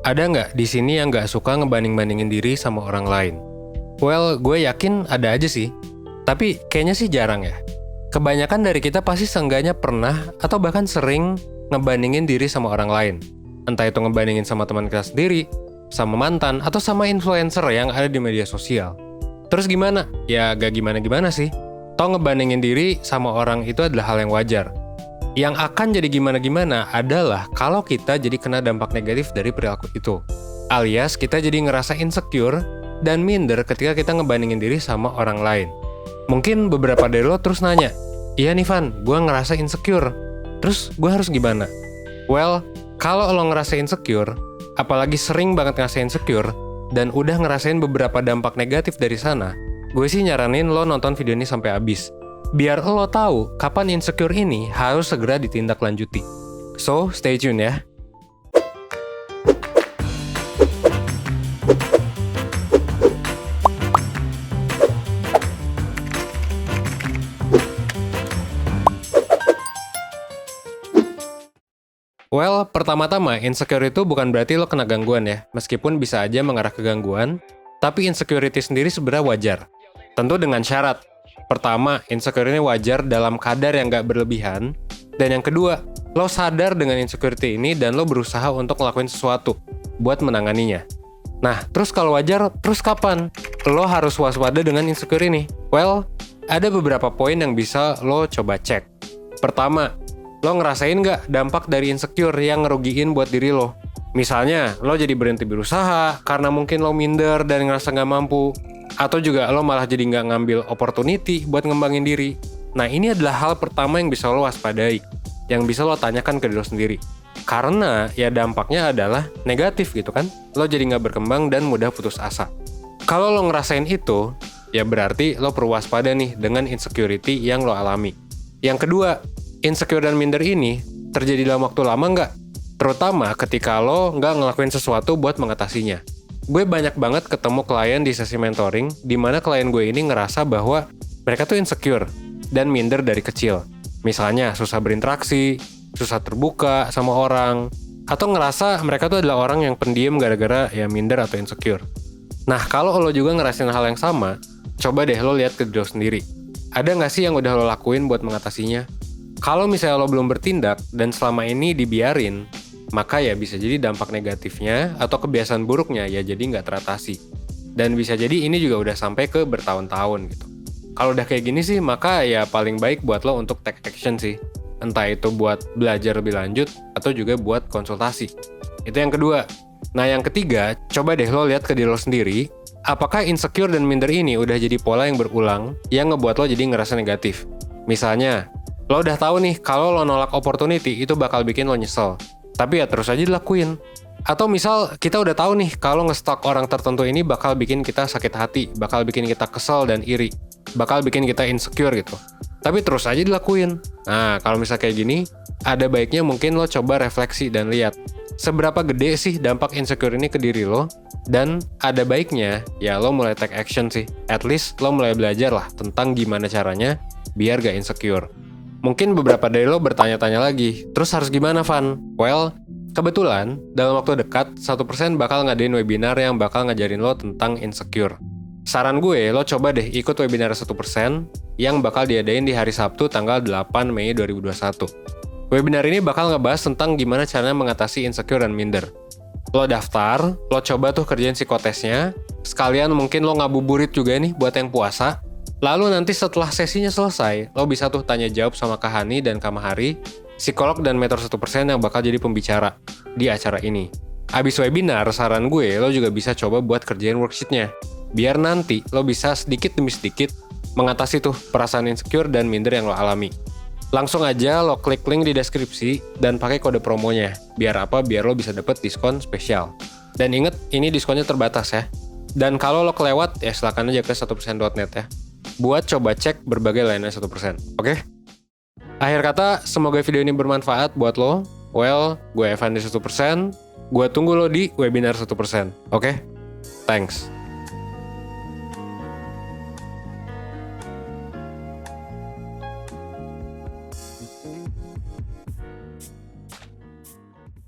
Ada nggak di sini yang nggak suka ngebanding-bandingin diri sama orang lain? Well, gue yakin ada aja sih. Tapi kayaknya sih jarang ya. Kebanyakan dari kita pasti seenggaknya pernah atau bahkan sering ngebandingin diri sama orang lain. Entah itu ngebandingin sama teman kita sendiri, sama mantan, atau sama influencer yang ada di media sosial. Terus gimana? Ya gak gimana-gimana sih. Toh ngebandingin diri sama orang itu adalah hal yang wajar. Yang akan jadi gimana-gimana adalah kalau kita jadi kena dampak negatif dari perilaku itu. Alias kita jadi ngerasa insecure dan minder ketika kita ngebandingin diri sama orang lain. Mungkin beberapa dari lo terus nanya, iya nih Van, gue ngerasa insecure. Terus gue harus gimana? Well, kalau lo ngerasa insecure, apalagi sering banget ngerasa insecure, dan udah ngerasain beberapa dampak negatif dari sana, gue sih nyaranin lo nonton video ini sampai habis. Biar lo tahu kapan insecure ini harus segera ditindaklanjuti. So, stay tune ya. Well, pertama-tama, insecure itu bukan berarti lo kena gangguan ya. Meskipun bisa aja mengarah ke gangguan, tapi insecurity sendiri sebenarnya wajar. Tentu dengan syarat. Pertama, insecure ini wajar dalam kadar yang gak berlebihan. Dan yang kedua, lo sadar dengan insecurity ini dan lo berusaha untuk ngelakuin sesuatu buat menanganinya. Nah, terus kalau wajar, terus kapan? Lo harus waspada dengan insecure ini. Well, ada beberapa poin yang bisa lo coba cek. Pertama, lo ngerasain gak dampak dari insecure yang ngerugiin buat diri lo? Misalnya, lo jadi berhenti berusaha karena mungkin lo minder dan ngerasa gak mampu. Atau juga lo malah jadi nggak ngambil opportunity buat ngembangin diri. Nah, ini adalah hal pertama yang bisa lo waspadai, yang bisa lo tanyakan ke diri lo sendiri. Karena ya dampaknya adalah negatif gitu kan. Lo jadi nggak berkembang dan mudah putus asa. Kalau lo ngerasain itu, ya berarti lo perlu waspada nih dengan insecurity yang lo alami. Yang kedua, insecure dan minder ini terjadi dalam waktu lama nggak? Terutama ketika lo nggak ngelakuin sesuatu buat mengatasinya. Gue banyak banget ketemu klien di sesi mentoring, di mana klien gue ini ngerasa bahwa mereka tuh insecure dan minder dari kecil. Misalnya susah berinteraksi, susah terbuka sama orang, atau ngerasa mereka tuh adalah orang yang pendiam gara-gara ya minder atau insecure. Nah, kalau lo juga ngerasain hal yang sama, coba deh lo lihat ke diri lo sendiri. Ada nggak sih yang udah lo lakuin buat mengatasinya? Kalau misalnya lo belum bertindak dan selama ini dibiarin, maka ya bisa jadi dampak negatifnya atau kebiasaan buruknya ya jadi nggak teratasi. Dan bisa jadi ini juga udah sampai ke bertahun-tahun gitu. Kalau udah kayak gini sih, maka ya paling baik buat lo untuk take action sih. Entah itu buat belajar lebih lanjut atau juga buat konsultasi. Itu yang kedua. Nah yang ketiga, coba deh lo lihat ke diri lo sendiri. Apakah insecure dan minder ini udah jadi pola yang berulang yang ngebuat lo jadi ngerasa negatif? Misalnya, lo udah tahu nih kalau lo nolak opportunity itu bakal bikin lo nyesel. Tapi ya terus aja dilakuin. Atau misal kita udah tahu nih kalau nge-stalk orang tertentu ini bakal bikin kita sakit hati, bakal bikin kita kesel dan iri, bakal bikin kita insecure gitu. Tapi terus aja dilakuin. Nah, kalau misal kayak gini, ada baiknya mungkin lo coba refleksi dan lihat seberapa gede sih dampak insecure ini ke diri lo. Dan ada baiknya ya lo mulai take action sih. At least lo mulai belajar lah tentang gimana caranya biar gak insecure. Mungkin beberapa dari lo bertanya-tanya lagi, terus harus gimana Van? Well, kebetulan dalam waktu dekat 1% bakal ngadain webinar yang bakal ngajarin lo tentang insecure. Saran gue, lo coba deh ikut webinar 1% yang bakal diadain di hari Sabtu tanggal 8 Mei 2021. Webinar ini bakal ngebahas tentang gimana caranya mengatasi insecure dan minder. Lo daftar, lo coba tuh kerjain psikotesnya, sekalian mungkin lo ngabuburit juga nih buat yang puasa. Lalu nanti setelah sesinya selesai, lo bisa tuh tanya jawab sama Kak Hani dan Kak Mahari, psikolog dan mentor 1% yang bakal jadi pembicara di acara ini. Abis webinar, saran gue, lo juga bisa coba buat kerjain worksheet-nya. Biar nanti lo bisa sedikit demi sedikit mengatasi tuh perasaan insecure dan minder yang lo alami. Langsung aja lo klik link di deskripsi dan pakai kode promonya. Biar apa? Biar lo bisa dapet diskon spesial. Dan inget, ini diskonnya terbatas ya. Dan kalau lo kelewat, ya silakan aja ke 1%.net ya. Buat coba cek berbagai layanan 1%. Oke? Akhir kata, semoga video ini bermanfaat buat lo. Well, gue Evan di 1%. Gue tunggu lo di webinar 1%. Oke? Thanks.